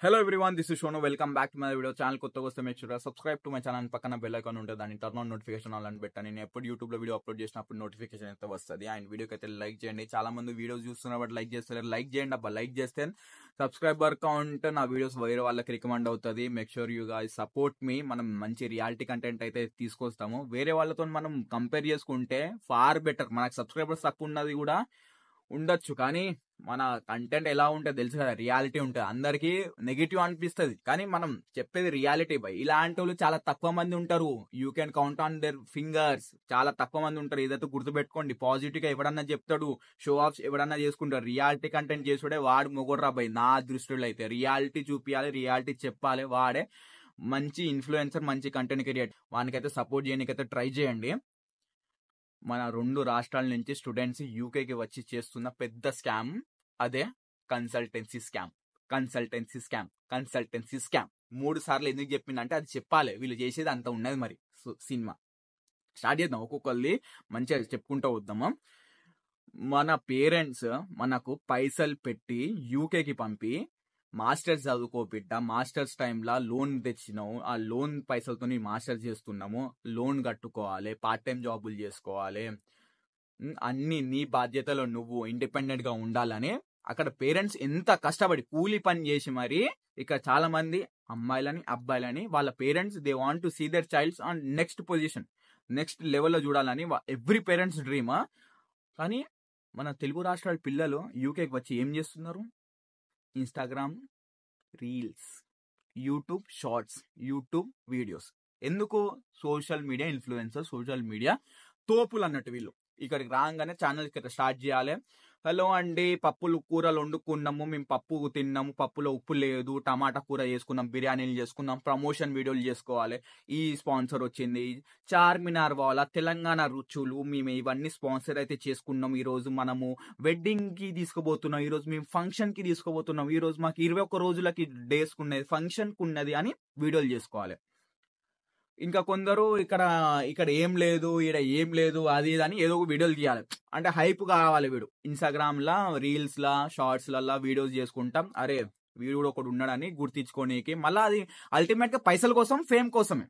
Hello everyone, this is Shono. Welcome back to my video channel. కొత్తగా వస్తే make sure subscribe to my channel and పక్కన bell icon ఉంటుంది, దాన్ని turn on notification all అని పెట్టాను. నేను ఎప్పుడు యూట్యూబ్ లో వీడియో అప్లోడ్ చేసినప్పుడు నోటిఫికేషన్ అయితే వస్తుంది. అండ్ వీడియోకి అయితే లైక్ చేయండి. చాలా మంది వీడియోస్ చూస్తున్నారు బట్ లైక్ చేస్తారు. లైక్ చేయండి అబ్బా. లైక్ చేస్తే సబ్స్క్రైబర్ కౌంట్ నా వీడియోస్ వేరే వాళ్ళకి రికమెండ్ అవుతుంది. Make sure you guys support me. మనం మంచి రియాలిటీ కంటెంట్ అయితే తీసుకొస్తాము. వేరే వాళ్ళతో మనం కంపేర్ చేసుకుంటే ఫార్ బెటర్. మనకు సబ్స్క్రైబర్స్ తక్కువ ఉన్నది కూడా ఉండొచ్చు, కానీ మన కంటెంట్ ఎలా ఉంటుంది తెలుసు కదా, రియాలిటీ ఉంటుంది. అందరికీ నెగిటివ్ అనిపిస్తుంది, కానీ మనం చెప్పేది రియాలిటీ బై. ఇలాంటి వాళ్ళు చాలా తక్కువ మంది ఉంటారు. You can count on their fingers. చాలా తక్కువ మంది ఉంటారు. ఏదైతే గుర్తుపెట్టుకోండి. పాజిటివ్ గా ఎవడన్నా చెప్తాడు, షో ఆఫ్ ఎవడన్నా చేసుకుంటారు. రియాలిటీ కంటెంట్ చేసుడే వాడు మొగోడ్రా బై. నా దృష్టిలో అయితే రియాలిటీ చూపించాలి, రియాలిటీ చెప్పాలి. వాడే మంచి ఇన్ఫ్లుయెన్సర్, మంచి కంటెంట్ క్రియేట్. వానికైతే సపోర్ట్ చేయడానికైతే ట్రై చేయండి. మన 2 రాష్ట్రాల నుంచి స్టూడెంట్స్ యూకేకి వచ్చి చేస్తున్న పెద్ద స్కామ్ అదే consultancy scam. Consultancy scam, consultancy scam 3 సార్లు ఎందుకు చెప్పిందంటే అది చెప్పాలి. వీళ్ళు చేసేది అంత ఉన్నది. మరి సినిమా స్టార్ట్ చేద్దాం. ఒక్కొక్కరిది మంచిగా చెప్పుకుంటూ వద్దాము. మన పేరెంట్స్ మనకు పైసలు పెట్టి యూకేకి పంపి మాస్టర్స్ చదువుకో బిడ్డ, మాస్టర్స్ టైంలో లోన్ తెచ్చినావు, ఆ లోన్ పైసలతో మాస్టర్స్ చేస్తున్నాము, లోన్ కట్టుకోవాలి, పార్ట్ టైం జాబులు చేసుకోవాలి, అన్ని నీ బాధ్యతలో నువ్వు ఇండిపెండెంట్ గా ఉండాలని అక్కడ పేరెంట్స్ ఎంత కష్టపడి కూలీ పని చేసి మరి ఇక్కడ చాలా మంది అమ్మాయిలని అబ్బాయిలని వాళ్ళ parents they want to see their childs on next position, next లెవెల్లో చూడాలని ఎవ్రీ పేరెంట్స్ డ్రీమ్. కానీ మన తెలుగు రాష్ట్రాల పిల్లలు యూకేకి వచ్చి ఏం చేస్తున్నారు? Instagram reels, YouTube shorts, YouTube videos. ఎందుకు? Social media influencer, social media తోపులు అన్నట్టు. వీళ్ళు ఇక్కడికి రాగానే ఛానల్ స్టార్ట్ చేయాలి. హలో అండి, పప్పులు కూరలు వండుకున్నాము, మేము పప్పు తిన్నాము, పప్పులో ఉప్పు లేదు, టమాటా కూర చేసుకున్నాం, బిర్యానీలు చేసుకున్నాం, ప్రమోషన్ వీడియోలు చేసుకోవాలి. ఈ స్పాన్సర్ వచ్చింది, చార్మినార్ వాళ్ళ తెలంగాణ రుచులు, మేము ఇవన్నీ స్పాన్సర్ అయితే చేసుకున్నాం. ఈరోజు మనము వెడ్డింగ్ కి తీసుకుపోతున్నాం, ఈరోజు మేము ఫంక్షన్ కి తీసుకుపోతున్నాం, ఈరోజు మాకు 21 రోజులకి డేస్ ఉన్నది, ఫంక్షన్ కు ఉన్నది అని వీడియోలు చేసుకోవాలి. ఇంకా కొందరు ఇక్కడ ఏం లేదు, ఇక్కడ ఏం లేదు, అది ఇది అని ఏదో ఒక వీడియోలు తీయాలి. అంటే హైప్ కావాలి. వీడు ఇన్స్టాగ్రామ్ లా, రీల్స్ లా, షార్ట్స్ లా వీడియోస్ చేసుకుంటాం. అరే వీడు కూడా ఒకడు ఉన్నాడని గుర్తించుకోనీకి. మళ్ళీ అది అల్టిమేట్ గా పైసల కోసం, ఫేమ్ కోసమే.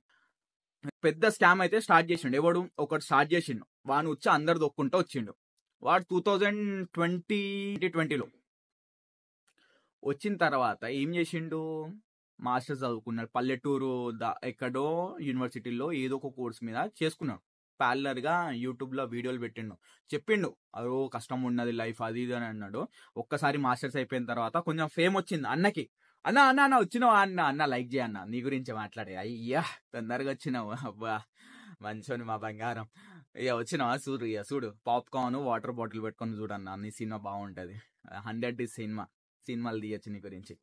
పెద్ద స్కామ్ అయితే స్టార్ట్ చేసిండు. ఎవడు ఒకటి స్టార్ట్ చేసిండు, వాడు వచ్చి అందరు దొక్కుంటూ వచ్చిండు. వాడు 2020లో వచ్చిన తర్వాత ఏం చేసిండు? మాస్టర్స్ చదువుకున్నాడు. పల్లెటూరు ఎక్కడో యూనివర్సిటీలో ఏదో ఒక కోర్స్ మీద చేసుకున్నాడు. ప్యారలర్ గా యూట్యూబ్ లో వీడియోలు పెట్టిండు, చెప్పిండు అదో కష్టం ఉన్నది లైఫ్, అది ఇది అని అన్నాడు. ఒక్కసారి మాస్టర్స్ అయిపోయిన తర్వాత కొంచెం ఫేమ్ వచ్చింది అన్నకి. అన్న అన్న అన్న వచ్చినావా అన్న, అన్న లైక్ చేయన్న, నీ గురించి మాట్లాడే. అయ్యా తొందరగా వచ్చినావు, అబ్బా మంచోని మా బంగారం. ఇక వచ్చినావా చూడు పాప్కార్న్ వాటర్ బాటిల్ పెట్టుకొని చూడన్న, నీ సినిమా బాగుంటది, 100 సినిమాలు తీయచ్చు నీ గురించి.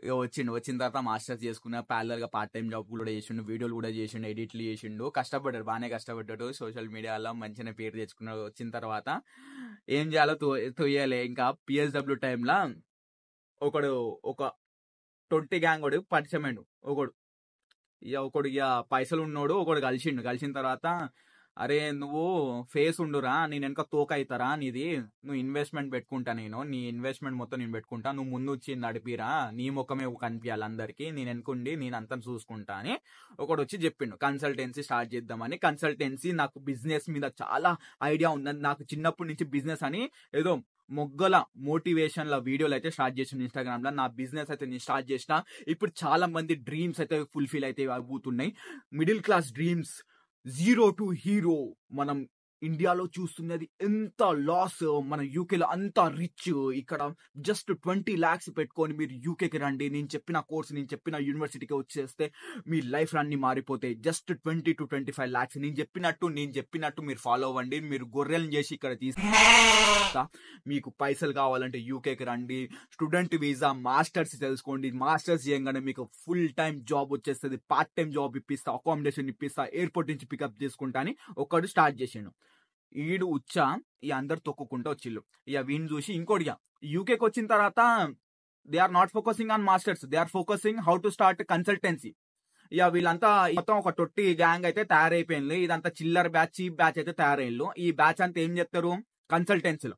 ఇక వచ్చిన తర్వాత మాస్టర్స్ చేసుకున్న, ప్యారలర్ గా పార్ట్ టైం జాబ్ కూడా చేసిండు, వీడియోలు కూడా చేసిండు, ఎడిట్లు చేసిండు, కష్టపడ్డాడు, బాగానే కష్టపడ్డాడు. సోషల్ మీడియాలో మంచిగా పేరు తెచ్చుకున్నాడు. వచ్చిన తర్వాత ఏం చేయాలో తొయ్యాలి. ఇంకా పిఎస్డబ్ల్యూ టైంలో ఒక 20 గ్యాంగ్ ఒకడు పరిచయమైండు. ఒకడు ఇక పైసలు ఉన్నోడు ఒకడు కలిసిన తర్వాత, అరే నువ్వు ఫేస్ ఉండురా, నేను వెనక తోక అవుతారా నీది, నువ్వు ఇన్వెస్ట్మెంట్ పెట్టుకుంటా, నీ ఇన్వెస్ట్మెంట్ మొత్తం నేను పెట్టుకుంటా, నువ్వు ముందు వచ్చి నడిపిరా, నీ ముఖమే కనిపించాలి అందరికి, నేను వెనుకుండి నేను అంతా చూసుకుంటా అని ఒకడు వచ్చి చెప్పిండు. కన్సల్టెన్సీ స్టార్ట్ చేద్దామని. కన్సల్టెన్సీ నాకు బిజినెస్ మీద చాలా ఐడియా ఉందని, నాకు చిన్నప్పటి నుంచి బిజినెస్ అని ఏదో మొగ్గల మోటివేషన్ల వీడియోలు అయితే స్టార్ట్ చేసిన ఇన్స్టాగ్రామ్ లో. నా బిజినెస్ అయితే నేను స్టార్ట్ చేసిన. ఇప్పుడు చాలా మంది డ్రీమ్స్ అయితే ఫుల్ఫిల్ అయితే అవుతున్నాయి. Middle class dreams, 0 to hero. మనం ఇండియాలో చూస్తున్నది ఎంత లాస్, మన యూకేలో అంత రిచ్. ఇక్కడ జస్ట్ 20 lakhs పెట్టుకొని మీరు యూకేకి రండి, నేను చెప్పిన కోర్స్, నేను చెప్పిన యూనివర్సిటీకి వచ్చేస్తే మీ లైఫ్ అన్ని మారిపోతాయి. Just 20 to 25 lakhs. నేను చెప్పినట్టు మీరు ఫాలో అవ్వండి. మీరు గొర్రెలను చేసి ఇక్కడ తీసుకుంటా. మీకు పైసలు కావాలంటే యూకేకి రండి, స్టూడెంట్ వీసా, మాస్టర్స్ తెలుసుకోండి, మాస్టర్స్ చేయగానే మీకు ఫుల్ టైం జాబ్ వచ్చేస్తుంది, పార్ట్ టైం జాబ్ ఇప్పిస్తా, అకామిడేషన్ ఇప్పిస్తా, ఎయిర్పోర్ట్ నుంచి పికప్ చేసుకుంటా అని ఒకడు స్టార్ట్ చేసిండు. ఈడు ఉచ్చా ఈ అందరు తొక్కుకుంటూ వచ్చిళ్ళు. ఇక వీడిని చూసి ఇంకోటి, యూకేకి వచ్చిన తర్వాత they are not focusing on masters, they are focusing how to start consultancy. ఇక వీళ్ళంతా మొత్తం ఒక 20 గ్యాంగ్ అయితే తయారైపోయింది. ఇదంతా చిల్లర్ బ్యాచ్, చీప్ బ్యాచ్ అయితే తయారయ్యారు. ఈ బ్యాచ్ అంతా ఏం చెప్తారు? కన్సల్టెన్సీలో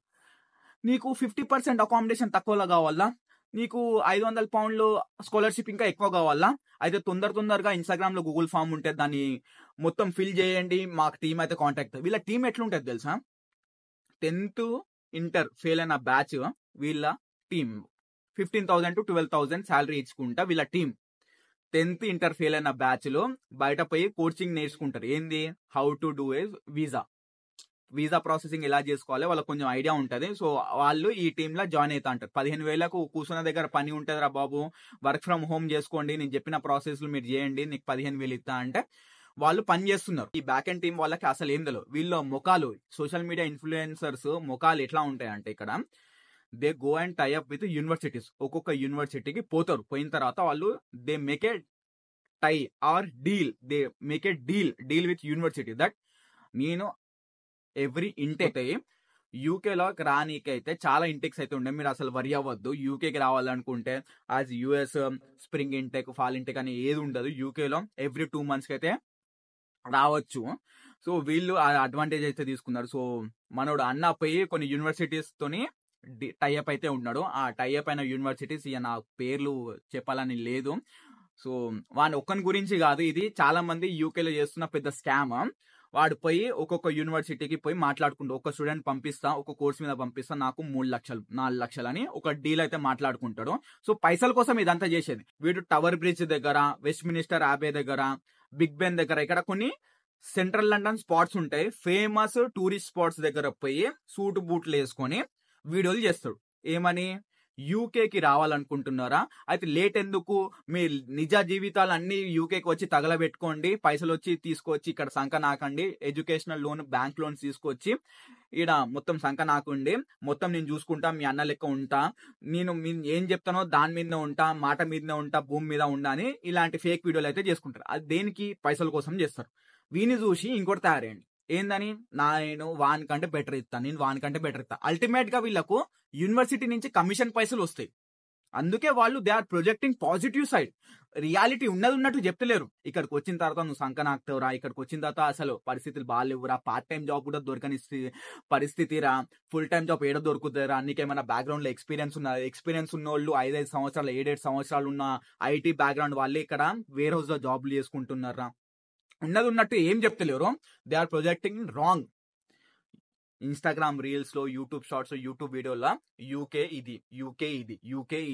నీకు 50% అకామిడేషన్ తక్కువలో కావాలా, నీకు 500 పౌండ్లు స్కాలర్షిప్ ఇంకా ఎక్కువ కావాలా, అయితే తొందరగా ఇన్స్టాగ్రామ్ లో గూగుల్ ఫామ్ ఉంటే దాన్ని మొత్తం ఫిల్ చేయండి, మాకు టీం అయితే కాంటాక్ట్. వీళ్ళ టీం ఎట్లుంటది తెలుసా, 10th ఇంటర్ ఫెయిల్ అయిన బ్యాచ్ వీళ్ళ టీం 15,000 to 12,000 శాలరీ ఇచ్చుకుంటా వీళ్ళ టీం 10th ఇంటర్ ఫెయిల్ అయిన బ్యాచ్ లో బయట పోయి కోచింగ్ నేర్చుకుంటారు. ఏంది, how to do a visa processing ఎలా చేసుకోవాలి వాళ్ళకి కొంచెం ఐడియా ఉంటది. సో వాళ్ళు ఈ టీమ్ లో జాయిన్ అవుతా అంటారు. 15,000కు కూర్చున్న దగ్గర పని ఉంటదిరా బాబు, వర్క్ ఫ్రమ్ హోమ్ చేసుకోండి, నేను చెప్పిన ప్రాసెస్లు మీరు చేయండి, నీకు 15,000 ఇస్తా అంటే వాళ్ళు పని చేస్తున్నారు. ఈ బ్యాక్ ఎండ్ టీం వాళ్ళకి అసలు ఏం తెలియదు. వీళ్ళ ముఖాలు, సోషల్ మీడియా ఇన్ఫ్లుయెన్సర్స్ ముఖాలు ఎట్లా ఉంటాయంటే ఇక్కడ they go and tie up with universities. ఒక్కొక్క యూనివర్సిటీకి పోతారు. పోయిన తర్వాత వాళ్ళు they make a tie or make a deal with university that నేను ఎవ్రీ ఇంటెక్ యూకేలో రానీకైతే చాలా ఇంటెక్స్ అయితే ఉండే, మీరు అసలు వరి అవ్వద్దు. యూకేకి రావాలనుకుంటే as US spring intake, fall intake అని ఏది ఉండదు. యూకేలో ఎవ్రీ 2 months అయితే రావచ్చు. సో వీళ్ళు ఆ అడ్వాంటేజ్ అయితే తీసుకున్నారు. సో మనోడు అన్న పోయి కొన్ని యూనివర్సిటీస్ తోని టైఅప్ అయితే ఉన్నాడు. ఆ టైఅప్ అయిన యూనివర్సిటీస్ ఇక నా పేర్లు చెప్పాలని లేదు. సో వాని ఒక్కని గురించి కాదు, ఇది చాలా మంది యూకేలో చేస్తున్న పెద్ద స్కామ్. వాడు పోయి ఒక్కొక్క యూనివర్సిటీకి పోయి మాట్లాడుకుంటూ, ఒక స్టూడెంట్ పంపిస్తా, ఒక కోర్స్ మీద పంపిస్తా, నాకు 3 లక్షలు 4 లక్షలు అని ఒక డీల్ అయితే మాట్లాడుకుంటాడు. సో పైసల కోసం ఇదంతా చేసేది. వీడు టవర్ బ్రిడ్జ్ దగ్గర, వెస్ట్ మినిస్టర్ ఆబే దగ్గర, బిగ్ బెన్ దగ్గర, ఇక్కడ కొన్ని సెంట్రల్ లండన్ స్పాట్స్ ఉంటాయి, ఫేమస్ టూరిస్ట్ స్పాట్స్ దగ్గర పోయి సూట్ బూట్లు వేసుకొని వీడియోలు చేస్తాడు. ఏమని, యూకేకి రావాలనుకుంటున్నారా, అయితే లేట్ ఎందుకు, మీ నిజ జీవితాలు అన్ని యూకేకి వచ్చి తగలబెట్టుకోండి, పైసలు వచ్చి తీసుకొచ్చి ఇక్కడ సంక నాకండి, ఎడ్యుకేషనల్ లోన్, బ్యాంక్ లోన్స్ తీసుకొచ్చి ఈడ మొత్తం సంక నాకుండి, మొత్తం నేను చూసుకుంటా, మీ అన్న లెక్క ఉంటా, నేను ఏం చెప్తానో దాని మీదనే ఉంటా, మాట మీదనే ఉంటా, భూమి మీద ఉంటా అని ఇలాంటి ఫేక్ వీడియోలు అయితే చేసుకుంటారు. అది దేనికి, పైసల కోసం చేస్తారు. వీని చూసి ఇంకోటి తయారయ్యండి, ఏందని, నేను వాన్ కంటే బెటర్ ఇస్తాను, నేను వాన్ కంటే బెటర్ ఇస్తాను. అల్టిమేట్ గా వీళ్ళకు యూనివర్సిటీ నుంచి కమిషన్ పైసలు వస్తాయి. అందుకే వాళ్ళు they are projecting positive side. Reality ఉన్నట్టు చెప్తలేరు. ఇక్కడికి వచ్చిన తర్వాత నువ్వు సంకనాక్తవురా, ఇక్కడికి వచ్చిన తర్వాత అసలు పరిస్థితులు బాగాలేవురా, పార్ట్ టైం జాబ్ కూడా దొరకని పరిస్థితి రా, ఫుల్ టైం జాబ్ ఏడో దొరుకుతుందిరా, నీకేమైనా బ్యాక్గ్రౌండ్ లో ఎక్స్పీరియన్స్ ఉన్న వాళ్ళు 5 సంవత్సరాలు 7 సంవత్సరాలు ఉన్న ఐటీ బ్యాక్గ్రౌండ్ వాళ్ళే ఇక్కడ వేర్ హౌస్ లో జాబ్లు చేసుకుంటున్నారా, ఉన్నట్టు ఏం చెప్తలేరు. They are projecting wrong. Instagram reels లో, యూట్యూబ్ షార్ట్స్, యూట్యూబ్ వీడియోలో యూకే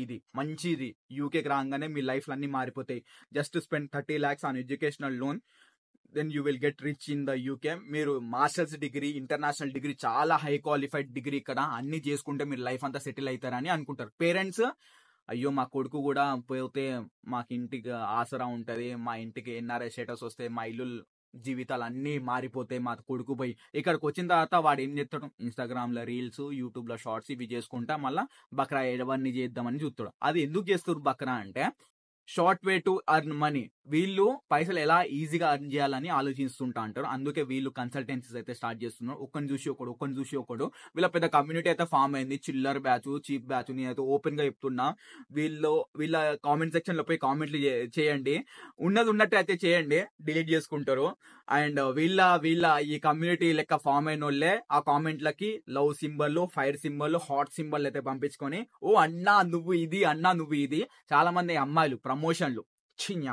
ఇది మంచిది, యూకేకి రాగానే మీ లైఫ్ అన్ని మారిపోతాయి, just spend 30 lakhs on educational loan, then you will get rich in the UK. మీరు మాస్టర్స్ డిగ్రీ, ఇంటర్నేషనల్ డిగ్రీ, చాలా హై క్వాలిఫైడ్ డిగ్రీ ఇక్కడ అన్ని చేసుకుంటే మీరు లైఫ్ అంతా సెటిల్ అవుతారని అనుకుంటారు. పేరెంట్స్, అయ్యో మా కొడుకు కూడా పోతే మాకు ఇంటికి ఆసరా ఉంటది, మా ఇంటికి ఎన్ఆర్ఐ స్టేటస్ వస్తే మా ఇల్లు జీవితాలు అన్ని మారిపోతాయి, మా కొడుకు పోయి ఇక్కడికి వచ్చిన తర్వాత వాడు ఏం చేస్తాడు, ఇన్స్టాగ్రామ్ లో రీల్స్, యూట్యూబ్ లో షార్ట్స్ ఇవి చేసుకుంటా మళ్ళీ బక్రా ఎవరిని చేద్దామని చూస్తాడు. అది ఎందుకు చేస్తారు బక్రా అంటే, short way to earn money. వీళ్ళు పైసలు ఎలా ఈజీగా అర్న్ చేయాలని ఆలోచిస్తుంటా అంటారు. అందుకే వీళ్ళు కన్సల్టెన్సీస్ అయితే స్టార్ట్ చేస్తున్నారు. ఒక్కని చూసి ఒకడు వీళ్ళ పెద్ద కమ్యూనిటీ అయితే ఫామ్ అయింది. చిల్లర్ బ్యాచ్, చీప్ బ్యాచ్. నేనైతే ఓపెన్ గా చెప్తున్నా, వీళ్ళ కామెంట్ సెక్షన్ లో పోయి కామెంట్లు చేయండి, ఉన్నట్టు అయితే చేయండి, డిలీట్ చేసుకుంటారు. అండ్ వీళ్ళ ఈ కమ్యూనిటీ లెక్క ఫామ్ అయిన వాళ్ళే ఆ కామెంట్లకి love symbol, fire symbol, heart symbol అయితే పంపించుకొని, ఓ అన్నా నువ్వు ఇది, అన్నా నువ్వు ఇది. చాలా మంది అమ్మాయిలు ప్రమోషన్లు,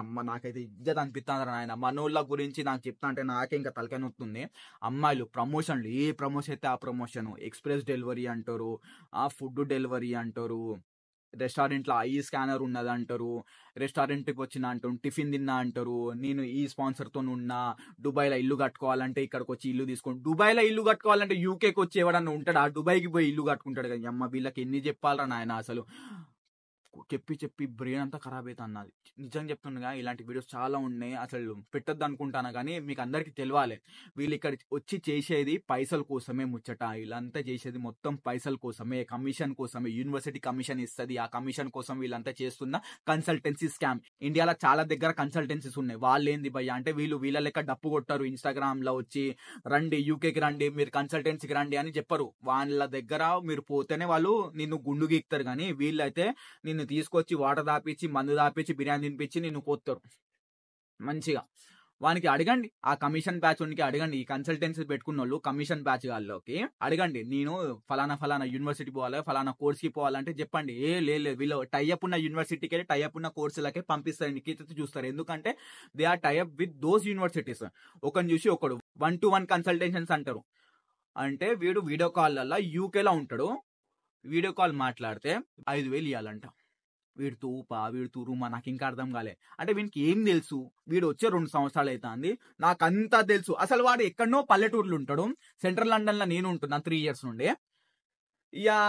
అమ్మ నాకైతే ఇజ్జత్ అనిపిస్తుంది నాయన, మనోళ్ళ గురించి నాకు చెప్తా అంటే నాకే ఇంకా తలకాయ నొస్తుంది. అమ్మాయిలు ప్రమోషన్లు, ఏ ప్రమోషన్ అయితే ఆ ప్రమోషన్, ఎక్స్ప్రెస్ డెలివరీ అంటారు, ఆ ఫుడ్ డెలివరీ అంటారు, రెస్టారెంట్లో ఐ స్కానర్ ఉన్నది అంటారు, రెస్టారెంట్కి వచ్చిన అంటారు, టిఫిన్ తిన్నా అంటారు, నేను ఈ స్పాన్సర్తో ఉన్నా, దుబాయ్లో ఇల్లు కట్టుకోవాలంటే ఇక్కడికి వచ్చి ఇల్లు తీసుకోండి. దుబాయ్లో ఇల్లు కట్టుకోవాలంటే యూకేకి వచ్చి ఎవడన్నా ఉంటాడు, ఆ దుబాయ్కి పోయి ఇల్లు కట్టుకుంటాడు కదా. అమ్మ వీళ్ళకి ఎన్ని చెప్పాలరా నాయన, అసలు చెప్పి బ్రెయిన్ అంతా ఖరాబ్ అవుతా అన్నది. నిజంగా చెప్తుండగా ఇలాంటి వీడియోస్ చాలా ఉన్నాయి, అసలు పెట్టద్దు అనుకుంటాను కానీ మీకు అందరికి తెలియాలి. వీళ్ళు ఇక్కడ వచ్చి చేసేది పైసల కోసమే ముచ్చట, వీళ్ళంతా చేసేది మొత్తం పైసల కోసమే, కమిషన్ కోసమే. యూనివర్సిటీ కమిషన్ ఇస్తుంది, ఆ కమిషన్ కోసం వీళ్ళంతా చేస్తున్న కన్సల్టెన్సీ స్కామ్. ఇండియాలో చాలా దగ్గర కన్సల్టెన్సీస్ ఉన్నాయి. వాళ్ళు ఏంది భయ్య అంటే, వీళ్ళ లెక్క డప్పు కొట్టారు, ఇన్స్టాగ్రామ్ లో వచ్చి రండి యూకేకి రండి, మీరు కన్సల్టెన్సీకి రండి అని చెప్పరు. వాళ్ళ దగ్గర మీరు పోతేనే వాళ్ళు నిన్ను గుండు గీక్తారు. కానీ వీళ్ళైతే నిన్ను తీసుకొచ్చి వాటర్ దాపించి, మందు దాపించి, బిర్యానీ తినిపించి నిన్ను పోతారు మంచిగా. వానికి అడగండి, ఆ కమిషన్ బ్యాచ్ ఉనికి అడగండి, ఈ కన్సల్టెన్సీ పెట్టుకున్న వాళ్ళు కమిషన్ బ్యాచ్ వాళ్ళకి అడగండి, నేను ఫలానా యూనివర్సిటీ పోవాలి, ఫలానా కోర్స్కి పోవాలంటే చెప్పండి. లేదు వీళ్ళు టైఅప్ ఉన్న యూనివర్సిటీకి వెళ్ళి టైఅప్ ఉన్న కోర్సులకే పంపిస్తారు, నిఖిత చూస్తారు. ఎందుకంటే they are tie up with those universities. ఒకరిని చూసి ఒకడు 1-to-1 కన్సల్టేషన్స్ అంటారు. అంటే వీడు వీడియో కాల్లో యూకేలో ఉంటాడు, వీడియో కాల్ మాట్లాడితే 5,000 ఇవ్వాలంట. వీడు తూపా వీడు తురుమా నాకు ఇంకా అర్థం కాలే. అంటే వీనికి ఏం తెలుసు, వీడు వచ్చే 2 సంవత్సరాలు అవుతుంది, నాకు అంతా తెలుసు. అసలు వాడు ఎక్కడనో పల్లెటూరులో ఉంటాడు, సెంట్రల్ లండన్ లో నేను ఉంటున్నా 3 years నుండి. యా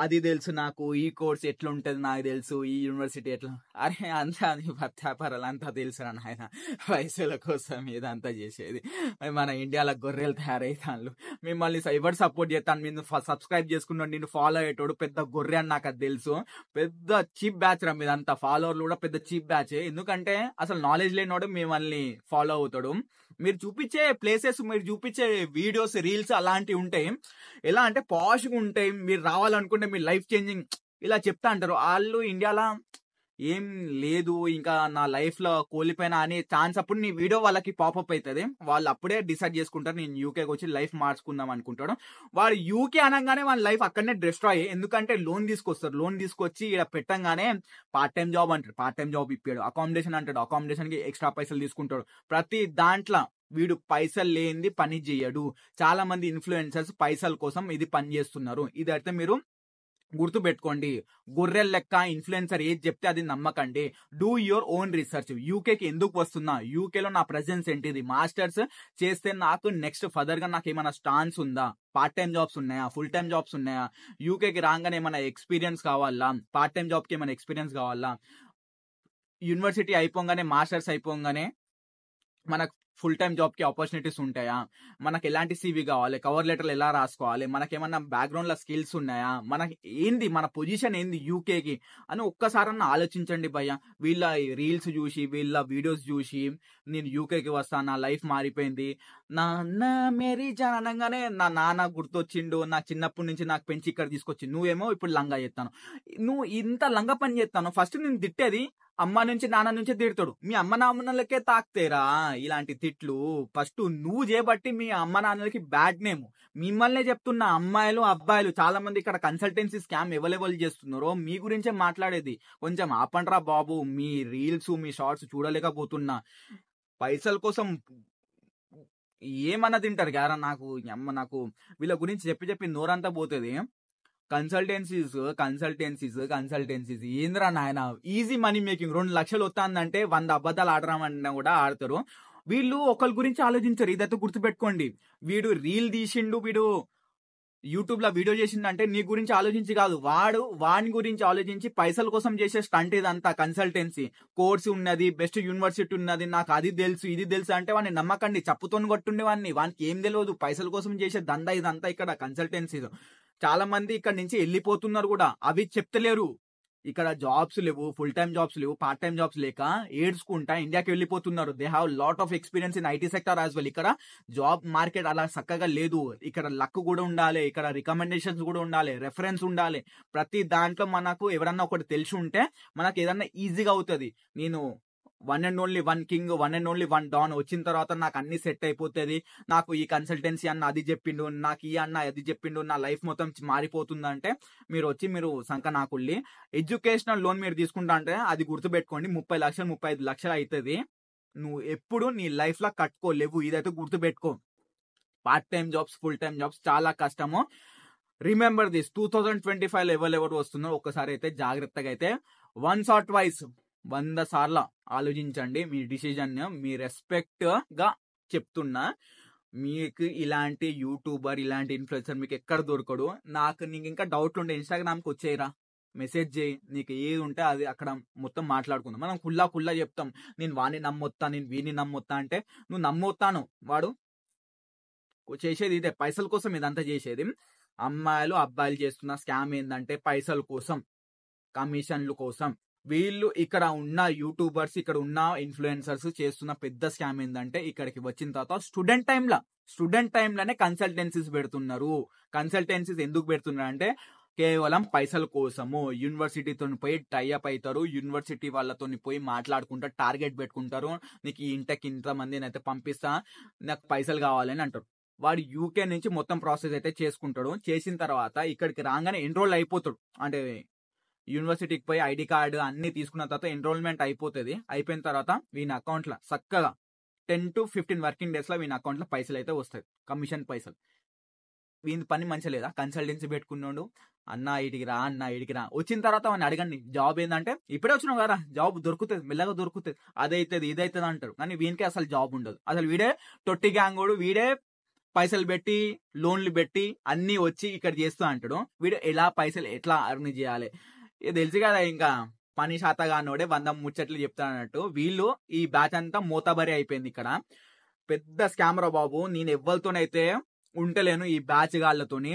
అది తెలుసు నాకు, ఈ కోర్స్ ఎట్లా ఉంటుంది నాకు తెలుసు, ఈ యూనివర్సిటీ ఎట్లా. అరే అంతా అది వ్యాపారాలు అంతా తెలుసు ఆయన, పైసల కోసం ఇదంతా చేసేది. మన ఇండియాలో గొర్రెలు తయారవుతాను. మిమ్మల్ని ఎవరు సపోర్ట్ చేస్తాను, మీరు సబ్స్క్రైబ్ చేసుకున్నాడు, నేను ఫాలో అయ్యేటోడు పెద్ద గొర్రె అని నాకు అది తెలుసు. పెద్ద చీప్ బ్యాచ్ రా మీదంతా, ఫాలోవర్లు కూడా పెద్ద చీప్ బ్యాచ్. ఎందుకంటే అసలు నాలెడ్జ్ లేనివాడు మిమ్మల్ని ఫాలో అవుతాడు. మీరు చూపించే ప్లేసెస్, మీరు చూపించే వీడియోస్, రీల్స్ అలాంటివి ఉంటాయి, ఎలా అంటే పాష్గా ఉంటాయి. మీరు రావాలనుకుంటే మీరు లైఫ్ చేంజింగ్ ఇలా చెప్తా అంటారు. వాళ్ళు ఇండియాలో ఏం లేదు, ఇంకా నా లైఫ్ లో కోల్పోయినా అనే ఛాన్స్ అప్పుడు నీ వీడియో వాళ్ళకి పాపప్ అవుతుంది. వాళ్ళు అప్పుడే డిసైడ్ చేసుకుంటారు, నేను యూకేకి వచ్చి లైఫ్ మార్చుకుందాం అనుకుంటాడు. వాడు యూకే అనగానే వాళ్ళ లైఫ్ అక్కడనే డిస్ట్రాయ్. ఎందుకంటే లోన్ తీసుకొస్తారు, లోన్ తీసుకొచ్చి ఇక్కడ పెట్టంగానే పార్ట్ టైం జాబ్ అంటాడు, పార్ట్ టైం జాబ్ ఇప్పాడు. అకామిడేషన్ అంటాడు, అకామిడేషన్ కి ఎక్స్ట్రా పైసలు తీసుకుంటాడు. ప్రతి దాంట్లో వీడు పైసలు లేనిది పని చేయడు. చాలా మంది ఇన్ఫ్లుయెన్సర్స్ పైసల కోసం ఇది పని చేస్తున్నారు. ఇది అయితే మీరు గుర్తు పెట్టుకోండి. గొర్రెల లెక్క ఇన్ఫ్లుయెన్సర్ ఏది చెప్తే అది నమ్మకండి. Do your own research. యూకేకి ఎందుకు వస్తున్నా, యూకేలో నా ప్రెజెన్స్ ఏంటిది, మాస్టర్స్ చేస్తే నాకు నెక్స్ట్ ఫర్దర్ గా నాకు ఏమైనా స్టాన్స్ ఉందా, పార్ట్ టైం జాబ్స్ ఉన్నాయా, ఫుల్ టైం జాబ్స్ ఉన్నాయా, యూకేకి రాగానే ఏమైనా ఎక్స్పీరియన్స్ కావాలా, పార్ట్ టైం జాబ్కి ఏమైనా ఎక్స్పీరియన్స్ కావాలా, యూనివర్సిటీ అయిపోగానే మాస్టర్స్ అయిపోగానే మనకు ఫుల్ టైం జాబ్కి ఆపర్చునిటీస్ ఉంటాయా, మనకి ఎలాంటి CV కావాలి, కవర్ లెటర్లు ఎలా రాసుకోవాలి, మనకేమన్నా బ్యాక్గ్రౌండ్లో స్కిల్స్ ఉన్నాయా, మనకి ఏంది, మన పొజిషన్ ఏంది యూకేకి అని ఒక్కసారన్నా ఆలోచించండి భయ్య. వీళ్ళ రీల్స్ చూసి, వీళ్ళ వీడియోస్ చూసి నేను యూకేకి వస్తాను, నా లైఫ్ మారిపోయింది, నాన్న మేరీ జాన్ అనగానే నా నాన్న గుర్తొచ్చిండు, నా చిన్నప్పటి నుంచి నాకు పెంచి ఇక్కడ తీసుకొచ్చి, నువ్వేమో ఇప్పుడు లంగా చేస్తాను. నువ్వు ఇంత లంగా పని చేస్తాను, ఫస్ట్ నేను తిట్టేది అమ్మ నుంచి నాన్న నుంచి తిడతాడు, మీ అమ్మ నాన్నలకే తాకుతేరా ఇలాంటి తిట్లు. ఫస్ట్ నువ్వు చేయబట్టి మీ అమ్మ నాన్నలకి బ్యాడ్ నేమ్. మిమ్మల్నే చెప్తున్నా, అమ్మాయిలు అబ్బాయిలు చాలా మంది ఇక్కడ కన్సల్టెన్సీ స్కామ్ అవైలబుల్ చేస్తున్నారో మీ గురించే మాట్లాడేది. కొంచెం ఆపండ్రా బాబు, మీ రీల్స్ మీ షార్ట్స్ చూడలేకపోతున్నా. పైసల కోసం ఏమన్నా తింటారు గారా. నాకు అమ్మ నాకు వీళ్ళ గురించి చెప్పి నోరంతా పోతుంది. కన్సల్టెన్సీస్ ఏంద్రా నాయన, ఈజీ మనీ మేకింగ్. 2 లక్షలు వస్తుందంటే 100 అబద్ధాలు ఆడరామన్నా కూడా ఆడతారు. వీళ్ళు ఒకరి గురించి ఆలోచించరు, ఇదైతే గుర్తుపెట్టుకోండి. వీడు రీల్ తీసిండు, వీడు యూట్యూబ్ లో వీడియో చేసిందంటే నీ గురించి ఆలోచించి కాదు, వాడి గురించి ఆలోచించి పైసల కోసం చేసే స్టంట్ ఇదంతా. కన్సల్టెన్సీ కోర్స్ ఉన్నది, బెస్ట్ యూనివర్సిటీ ఉన్నది, నాకు అది తెలుసు ఇది తెలుసు అంటే వాడిని నమ్మకండి, చప్పుతోని కొట్టుండే వానికి ఏం తెలియదు. పైసల కోసం చేసే దందా ఇదంతా ఇక్కడ కన్సల్టెన్సీ. చాలా మంది ఇక్కడ నుంచి వెళ్ళిపోతున్నారు కూడా, అవి చెప్తలేరు. ఇక్కడ జాబ్స్ లేవు, ఫుల్ టైం జాబ్స్ లేవు, పార్ట్ టైం జాబ్స్ లేక ఏడ్చుకుంటా ఇండియాకి వెళ్ళిపోతున్నారు. They have lot of experience in IT sector as well. ఇక్కడ జాబ్ మార్కెట్ అలా చక్కగా లేదు. ఇక్కడ లక్ కూడా ఉండాలి, ఇక్కడ రికమెండేషన్స్ కూడా ఉండాలి, రెఫరెన్స్ ఉండాలి. ప్రతి దాంట్లో మనకు ఎవరన్నా ఒకటి తెలిసి ఉంటే మనకు ఏదన్నా ఈజీగా అవుతుంది. నేను 1 and only 1 king, 1 and only 1 don వచ్చిన తర్వాత నాకు అన్ని సెట్ అయిపోతుంది, నాకు ఈ కన్సల్టెన్సీ అన్న అది చెప్పిండు, నాకు ఈ అన్న అది చెప్పిండు, నా లైఫ్ మొత్తం మారిపోతుందంటే మీరు సంక నాకుల్లి. ఎడ్యుకేషనల్ లోన్ మీరు తీసుకుంటా అంటే అది గుర్తుపెట్టుకోండి, 30 లక్షలు 35 లక్షలు అవుతుంది. నువ్వు ఎప్పుడు నీ లైఫ్ లో కట్టుకోలేవు, ఇదైతే గుర్తుపెట్టుకో. Part time jobs, full time jobs చాలా కష్టము. Remember this. 2025 ఎవరు వస్తున్నారో ఒక్కసారి అయితే జాగ్రత్తగా అయితే వన్స్ ఆర్ ట్వైస్ 100 సార్లు ఆలోచించండి మీ డిసిజన్. మీ రెస్పెక్ట్ గా చెప్తున్నా, మీకు ఇలాంటి యూట్యూబర్, ఇలాంటి ఇన్ఫ్లుయెన్సర్ మీకు ఎక్కడ దొరకడు. నీకు ఇంకా డౌట్లు ఉంటే ఇన్స్టాగ్రామ్కి వచ్చేయరా, మెసేజ్ చేయి, నీకు ఏది ఉంటే అది అక్కడ మొత్తం మాట్లాడుకుందాం. మనం కుల్లా చెప్తాం, నేను వాడిని నమ్మొత్తా, నేను వీడిని నమ్మొత్తా అంటే నువ్వు నమ్మొత్తాను. వాడు చేసేది ఇదే, పైసల కోసం ఇదంతా చేసేది. అమ్మాయిలు అబ్బాయిలు చేస్తున్న స్కామ్ ఏంటంటే పైసల కోసం, కమిషన్ల కోసం. వీళ్ళు ఇక్కడ ఉన్న యూట్యూబర్స్, ఇక్కడ ఉన్న ఇన్ఫ్లుయెన్సర్స్ చేస్తున్న పెద్ద స్కామ్ ఏంటంటే ఇక్కడికి వచ్చిన తర్వాత స్టూడెంట్ టైంలోనే కన్సల్టెన్సీస్ పెడుతున్నారు. కన్సల్టెన్సీస్ ఎందుకు పెడుతున్నారు అంటే కేవలం పైసల కోసము యూనివర్సిటీతో పోయి టైఅప్ అవుతారు, యూనివర్సిటీ వాళ్ళతో పోయి మాట్లాడుకుంటారు, టార్గెట్ పెట్టుకుంటారు, నీకు ఈ ఇంటకి ఇంతమందిని అయితే పంపిస్తా, నాకు పైసలు కావాలని అంటారు. వాడు యూకే నుంచి మొత్తం ప్రాసెస్ అయితే చేసుకుంటాడు. చేసిన తర్వాత ఇక్కడికి రాగానే ఎన్రోల్ అయిపోతాడు. అంటే యూనివర్సిటీకి పోయి ఐడి కార్డు అన్ని తీసుకున్న తర్వాత ఎన్రోల్మెంట్ అయిపోతుంది. అయిపోయిన తర్వాత వీని అకౌంట్లో చక్కగా 10 to 15 వర్కింగ్ డేస్ లో వీని అకౌంట్లో పైసలు అయితే వస్తాయి, కమిషన్ పైసలు. వీని పని మంచిగా లేదా, కన్సల్టెన్సీ పెట్టుకున్నాడు, అన్న ఇడికి రా, అన్న ఇడికి రా. వచ్చిన తర్వాత వాడిని అడగండి జాబ్ ఏంటంటే, ఇప్పుడే వచ్చినావు కదా జాబ్ దొరుకుతుంది, మెల్లగా దొరుకుతుంది, అదైతుంది ఇదైతుంది అంటారు. కానీ వీనికి అసలు జాబ్ ఉండదు. అసలు వీడే తొట్టి గ్యాంగోడు, వీడే పైసలు పెట్టి లోన్లు పెట్టి అన్ని వచ్చి ఇక్కడ చేస్తూ అంటాడు. వీడు ఎలా పైసలు ఎట్లా అర్న్ చేయాలి ఇది తెలుసు కదా. ఇంకా పని శాతగానోడే 100 ముచ్చట్లు చెప్తానన్నట్టు వీళ్ళు ఈ బ్యాచ్ అంతా మూతబరి అయిపోయింది. ఇక్కడ పెద్ద స్కామరా బాబు. నేను ఎవ్వరితోనైతే ఉంటలేను ఈ బ్యాచ్ గాళ్ళతోని.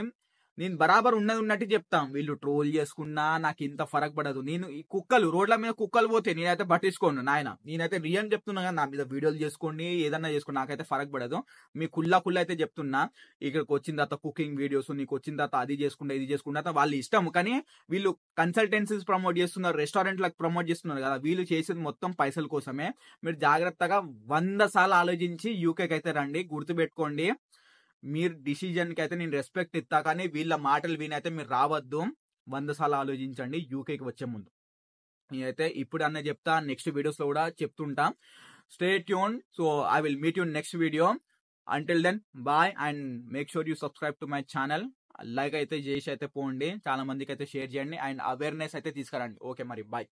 నేను బరాబర్ ఉన్నది ఉన్నట్టు చెప్తాం. వీళ్ళు ట్రోల్ చేసుకున్నా నాకు ఇంత ఫరక్ పడదు. నేను ఈ కుక్కలు రోడ్ల మీద కుక్కలు పోతే నేనైతే పట్టించుకోను నాయన. నేనైతే రియల్ చెప్తున్నా కదా, నా మీద వీడియోలు చేసుకోండి, ఏదన్నా చేసుకోండి, నాకైతే ఫరక్ పడదు. మీ కుళ్ళ అయితే చెప్తున్నా. ఇక్కడికి వచ్చిన తర్వాత కుకింగ్ వీడియోస్, నీకు వచ్చిన తర్వాత అది చేసుకుంటా ఇది చేసుకుంటా వాళ్ళ ఇష్టం. కానీ వీళ్ళు కన్సల్టెన్సీస్ ప్రమోట్ చేస్తున్నారు, రెస్టారెంట్లకు ప్రమోట్ చేస్తున్నారు కదా, వీళ్ళు చేసేది మొత్తం పైసల కోసమే. మీరు జాగ్రత్తగా 100 సార్లు ఆలోచించి యూకేకి అయితే రండి. గుర్తుపెట్టుకోండి, మీరు డిసిజన్కి అయితే నేను రెస్పెక్ట్ ఇస్తా, కానీ వీళ్ళ మాటలు వినైతే మీరు రావద్దు. 100 సార్లు ఆలోచించండి యూకేకి వచ్చే ముందు. నేనైతే ఇప్పుడు అన్న చెప్తా, నెక్స్ట్ వీడియోస్లో కూడా చెప్తుంటా. Stay tune. So I will meet you next video. Until then bye and make sure you subscribe to my channel. Like అయితే చేసి అయితే పోండి, చాలా మందికి అయితే షేర్ చేయండి అండ్ అవేర్నెస్ అయితే తీసుకురండి. ఓకే మరి బాయ్.